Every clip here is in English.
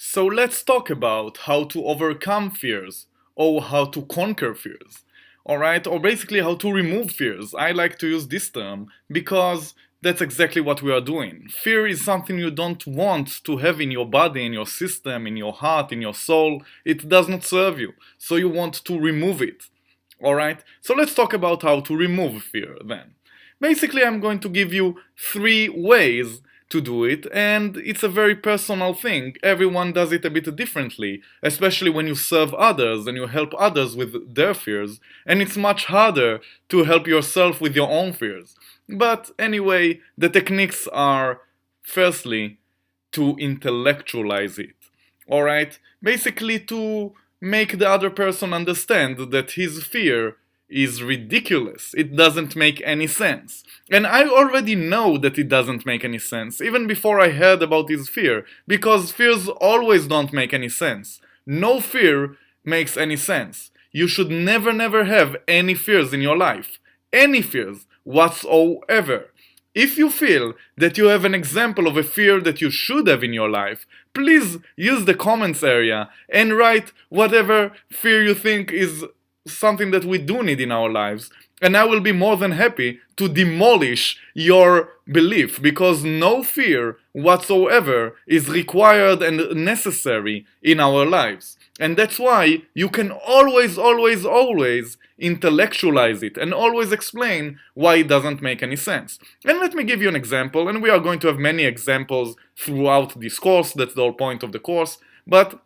So let's talk about how to overcome fears or how to conquer fears. Alright, or basically how to remove fears. I like to use this term because that's exactly what we are doing. Fear is something you don't want to have in your body, in your system, in your heart, in your soul. It does not serve you. So you want to remove it. Alright, so let's talk about how to remove fear then. Basically, I'm going to give you three ways to do it, and it's a very personal thing. Everyone does it a bit differently, especially when you serve others and you help others with their fears, and it's much harder to help yourself with your own fears. But anyway, the techniques are firstly to intellectualize it. Alright? Basically, to make the other person understand that his fear is ridiculous. It doesn't make any sense. And I already know that it doesn't make any sense, even before I heard about his fear, because fears always don't make any sense. No fear makes any sense. You should never have any fears in your life. Any fears whatsoever. If you feel that you have an example of a fear that you should have in your life, please use the comments area and write whatever fear you think is something that we do need in our lives. And I will be more than happy to demolish your belief, because no fear whatsoever is required and necessary in our lives. And that's why you can always intellectualize it and always explain why it doesn't make any sense. And let me give you an example, and we are going to have many examples throughout this course. That's the whole point of the course. But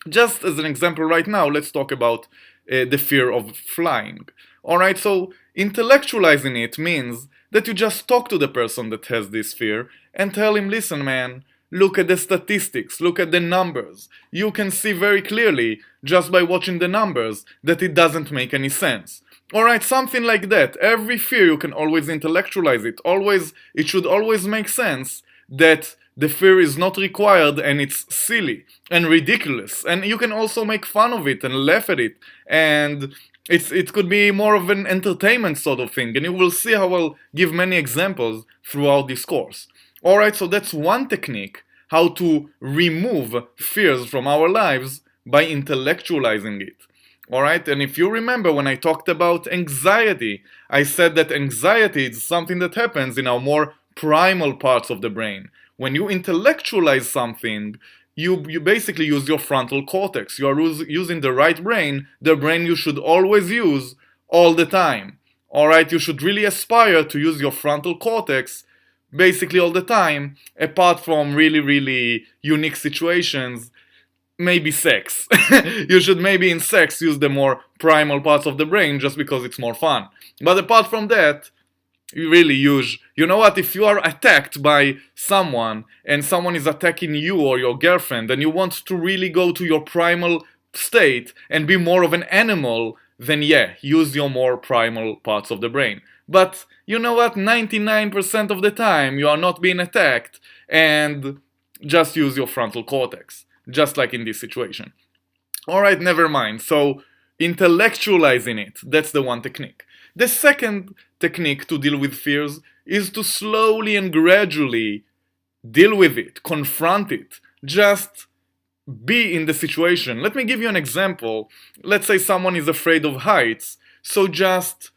just as an example right now, let's talk about the fear of flying. Alright, so intellectualizing it means that you just talk to the person that has this fear and tell him, listen man, look at the statistics, look at the numbers. You can see very clearly, just by watching the numbers, that it doesn't make any sense. Alright, something like that. Every fear you can always intellectualize it. It should always make sense that the fear is not required and it's silly and ridiculous. And you can also make fun of it and laugh at it. And it could be more of an entertainment sort of thing. And you will see how I'll give many examples throughout this course. Alright, so that's one technique, how to remove fears from our lives by intellectualizing it. Alright, and if you remember when I talked about anxiety, I said that anxiety is something that happens in our more primal parts of the brain. When you intellectualize something, you basically use your frontal cortex. You are using the right brain, the brain you should always use all the time. Alright, you should really aspire to use your frontal cortex basically all the time, apart from really unique situations. Maybe sex. You should maybe in sex use the more primal parts of the brain just because it's more fun. But apart from that, you really use, you know what, if you are attacked by someone and someone is attacking you or your girlfriend and you want to really go to your primal state and be more of an animal, then yeah, use your more primal parts of the brain. But you know what, 99% of the time you are not being attacked, and just use your frontal cortex, just like in this situation. Alright, never mind. So intellectualizing it, that's the one technique. The second technique to deal with fears is to slowly and gradually deal with it, confront it, just be in the situation. Let me give you an example. Let's say someone is afraid of heights, so just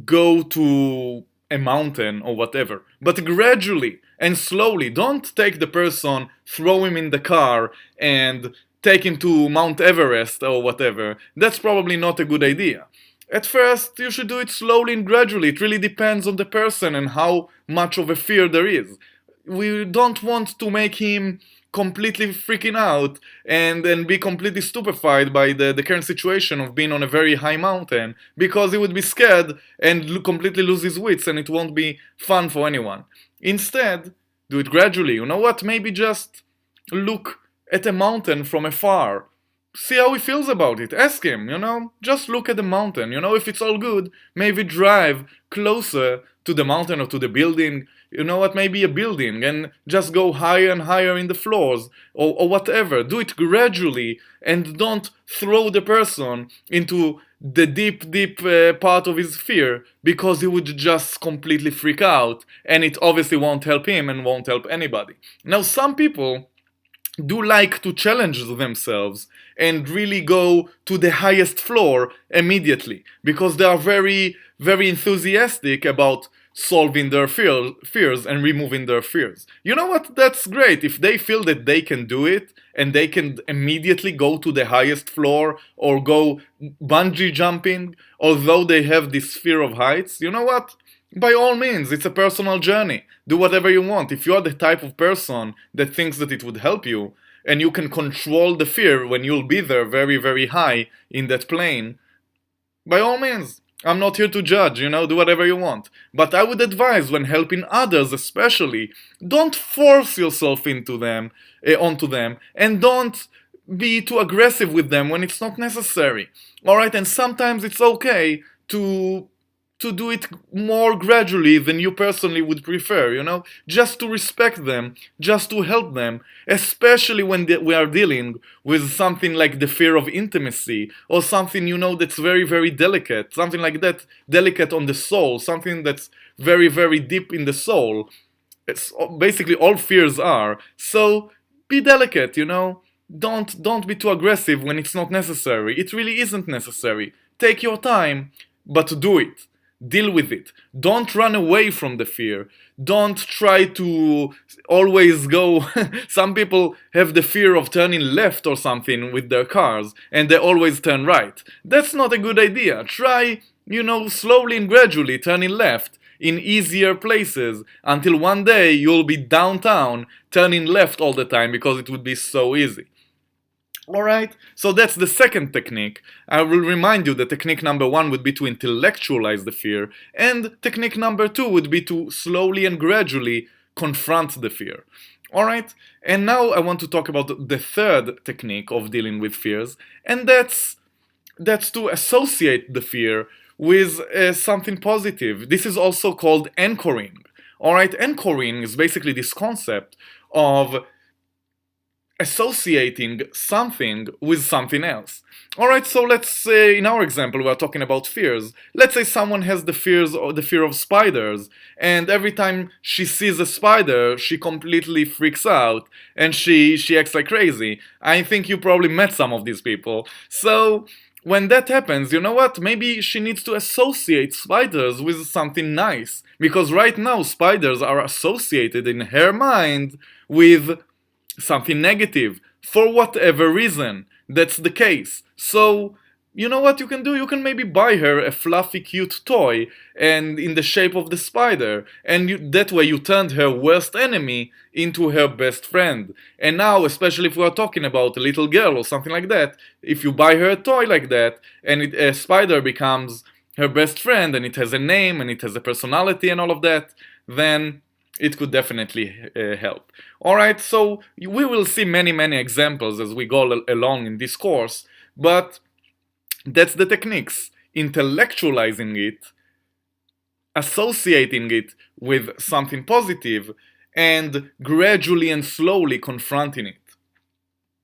go to a mountain or whatever, but gradually and slowly. Don't take the person, throw him in the car, and take him to Mount Everest or whatever. That's probably not a good idea. At first, you should do it slowly and gradually. It really depends on the person and how much of a fear there is. We don't want to make him completely freaking out and be completely stupefied by the current situation of being on a very high mountain, because he would be scared and completely lose his wits, and it won't be fun for anyone. Instead, do it gradually. You know what? Maybe just look at a mountain from afar. See how he feels about it. Ask him, just look at the mountain. If it's all good, maybe drive closer to the mountain or to the building. You know what, maybe a building, and just go higher and higher in the floors, or whatever. Do it gradually, and don't throw the person into the deep part of his fear, because he would just completely freak out, and it obviously won't help him and won't help anybody. Now, some people do like to challenge themselves and really go to the highest floor immediately because they are very, very enthusiastic about solving their fears and removing their fears. You know what? That's great. If they feel that they can do it and they can immediately go to the highest floor or go bungee jumping, although they have this fear of heights, you know what? By all means, it's a personal journey. Do whatever you want. If you are the type of person that thinks that it would help you, and you can control the fear when you'll be there very, very high in that plane, by all means. I'm not here to judge, do whatever you want. But I would advise when helping others especially, don't force yourself onto them, and don't be too aggressive with them when it's not necessary. Alright, and sometimes it's okay to do it more gradually than you personally would prefer, just to respect them, just to help them, especially when we are dealing with something like the fear of intimacy, or something, that's very, very delicate, something like that, delicate on the soul, something that's very, very deep in the soul. It's basically all fears are. So be delicate, Don't be too aggressive when it's not necessary. It really isn't necessary. Take your time, but do it. Deal with it. Don't run away from the fear. Don't try to always go. Some people have the fear of turning left or something with their cars, and they always turn right. That's not a good idea. Try, slowly and gradually turning left in easier places until one day you'll be downtown turning left all the time because it would be so easy. Alright, so that's the second technique. I will remind you that technique number 1 would be to intellectualize the fear, and technique number 2 would be to slowly and gradually confront the fear. Alright, and now I want to talk about the third technique of dealing with fears, and that's to associate the fear with something positive. This is also called anchoring. Alright, anchoring is basically this concept of associating something with something else. Alright, so let's say in our example we are talking about fears. Let's say someone has the fear of spiders, and every time she sees a spider she completely freaks out and she acts like crazy. I think you probably met some of these people. So when that happens, you know what? Maybe she needs to associate spiders with something nice, because right now spiders are associated in her mind with something negative, for whatever reason. That's the case. So, you know what you can do? You can maybe buy her a fluffy, cute toy and in the shape of the spider, and that way you turned her worst enemy into her best friend. And now, especially if we are talking about a little girl or something like that, if you buy her a toy like that and a spider becomes her best friend and it has a name and it has a personality and all of that, then it could definitely help. Alright, so we will see many, many examples as we go along in this course, but that's the techniques. Intellectualizing it, associating it with something positive, and gradually and slowly confronting it.